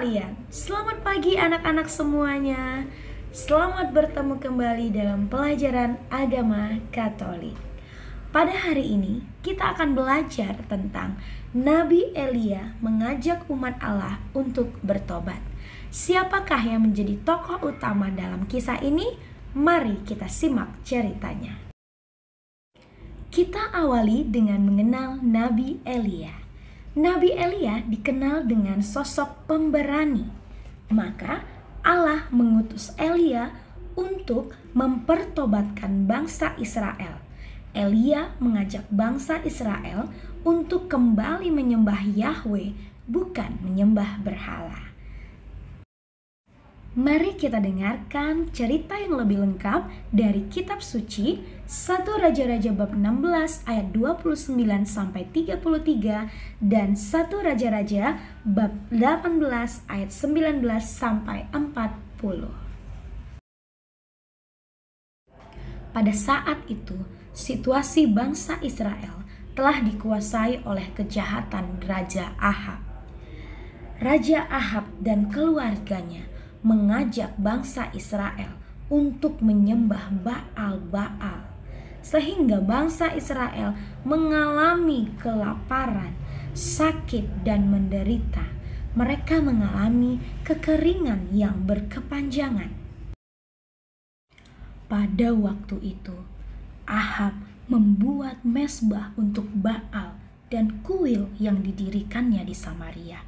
kalian. Selamat pagi anak-anak semuanya. Selamat bertemu kembali dalam pelajaran agama Katolik. Pada hari ini kita akan belajar tentang Nabi Elia mengajak umat Allah untuk bertobat. Siapakah yang menjadi tokoh utama dalam kisah ini? Mari kita simak ceritanya. Kita awali dengan mengenal Nabi Elia. Nabi Elia dikenal dengan sosok pemberani. Maka Allah mengutus Elia untuk mempertobatkan bangsa Israel. Elia mengajak bangsa Israel untuk kembali menyembah Yahweh, bukan menyembah berhala. Mari kita dengarkan cerita yang lebih lengkap dari kitab suci 1 Raja-Raja bab 16 ayat 29 sampai 33 dan 1 Raja-Raja bab 18 ayat 19 sampai 40. Pada saat itu, situasi bangsa Israel telah dikuasai oleh kejahatan Raja Ahab. Raja Ahab dan keluarganya mengajak bangsa Israel untuk menyembah Baal-Baal, sehingga bangsa Israel mengalami kelaparan, sakit, dan menderita. Mereka mengalami kekeringan yang berkepanjangan. Pada waktu itu, Ahab membuat mezbah untuk Baal dan kuil yang didirikannya di Samaria.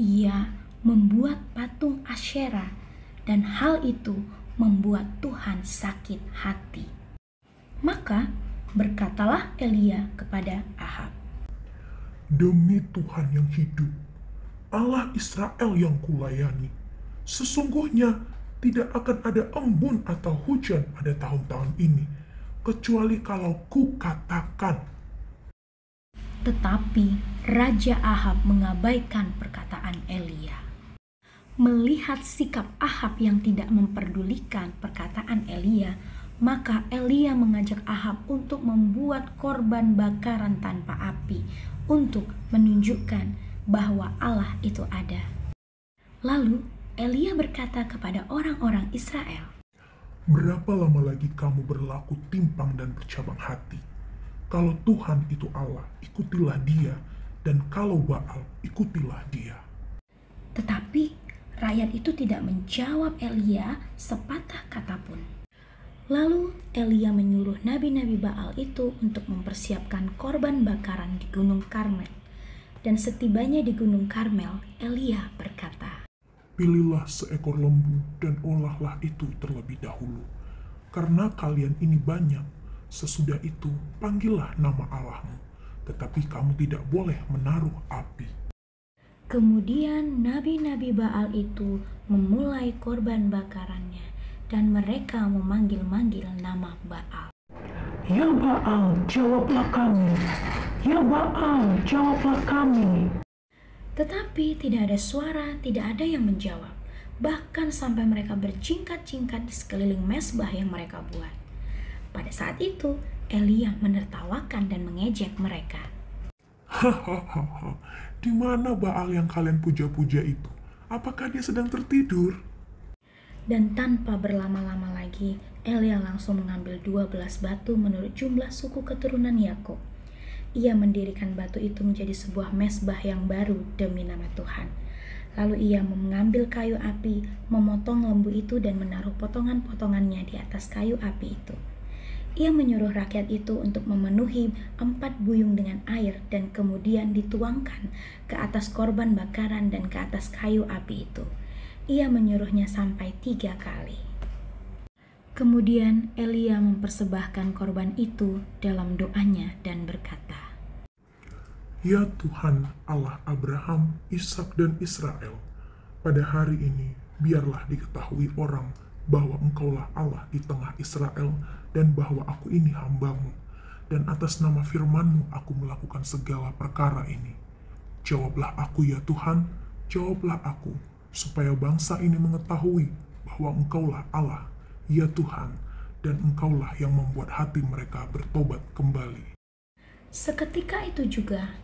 Ia membuat patung Asyera, dan hal itu membuat Tuhan sakit hati. Maka berkatalah Elia kepada Ahab, "Demi Tuhan yang hidup, Allah Israel yang kulayani, sesungguhnya tidak akan ada embun atau hujan pada tahun-tahun ini, kecuali kalau kukatakan." Tetapi Raja Ahab mengabaikan perkataan Elia. Melihat sikap Ahab yang tidak memperdulikan perkataan Elia, maka Elia mengajak Ahab untuk membuat korban bakaran tanpa api untuk menunjukkan bahwa Allah itu ada. Lalu Elia berkata kepada orang-orang Israel, "Berapa lama lagi kamu berlaku timpang dan bercabang hati? Kalau Tuhan itu Allah, ikutilah Dia, dan kalau Baal, ikutilah dia." Tetapi rakyat itu tidak menjawab Elia sepatah kata pun. Lalu Elia menyuruh nabi-nabi Baal itu untuk mempersiapkan korban bakaran di Gunung Karmel. Dan setibanya di Gunung Karmel, Elia berkata, "Pilihlah seekor lembu dan olahlah itu terlebih dahulu. Karena kalian ini banyak, sesudah itu panggillah nama Allahmu, tetapi kamu tidak boleh menaruh api." Kemudian nabi-nabi Baal itu memulai korban bakarannya, dan mereka memanggil-manggil nama Baal. "Ya Baal, jawablah kami. Ya Baal, jawablah kami." Tetapi tidak ada suara, tidak ada yang menjawab. Bahkan sampai mereka berjingkat-jingkat di sekeliling mezbah yang mereka buat. Pada saat itu, Elia menertawakan dan mengejek mereka. "Hahaha, di mana Baal yang kalian puja-puja itu? Apakah dia sedang tertidur?" Dan tanpa berlama-lama lagi, Elia langsung mengambil 12 batu menurut jumlah suku keturunan Yakub. Ia mendirikan batu itu menjadi sebuah mezbah yang baru demi nama Tuhan. Lalu ia mengambil kayu api, memotong lembu itu dan menaruh potongan-potongannya di atas kayu api itu. Ia menyuruh rakyat itu untuk memenuhi 4 buyung dengan air dan kemudian dituangkan ke atas korban bakaran dan ke atas kayu api itu. Ia menyuruhnya sampai 3 kali. Kemudian Elia mempersembahkan korban itu dalam doanya dan berkata, "Ya Tuhan Allah Abraham, Ishak dan Israel, pada hari ini biarlah diketahui orang bahwa Engkaulah Allah di tengah Israel dan bahwa aku ini hamba-Mu, dan atas nama firman-Mu aku melakukan segala perkara ini. Jawablah aku ya Tuhan, jawablah aku, supaya bangsa ini mengetahui bahwa Engkaulah Allah, ya Tuhan, dan Engkaulah yang membuat hati mereka bertobat kembali." Seketika itu juga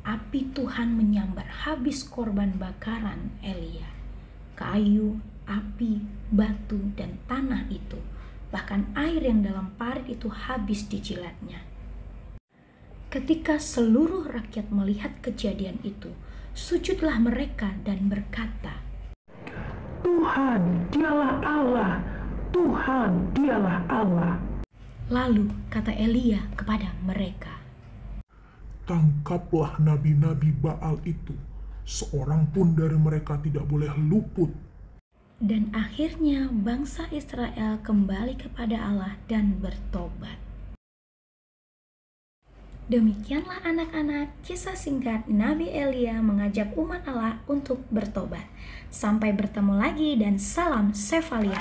api Tuhan menyambar habis korban bakaran Elia. Kayu, api, batu, dan tanah itu, bahkan air yang dalam parit itu habis dijilatnya. Ketika seluruh rakyat melihat kejadian itu, sujudlah mereka dan berkata, Tuhan, dialah Allah. Tuhan, dialah Allah. Lalu kata Elia kepada mereka, Tangkaplah nabi-nabi Baal itu, seorang pun dari mereka tidak boleh luput. dan akhirnya bangsa Israel kembali kepada Allah dan bertobat. Demikianlah anak-anak kisah singkat Nabi Elia mengajak umat Allah untuk bertobat. Sampai bertemu lagi dan salam Sefalia.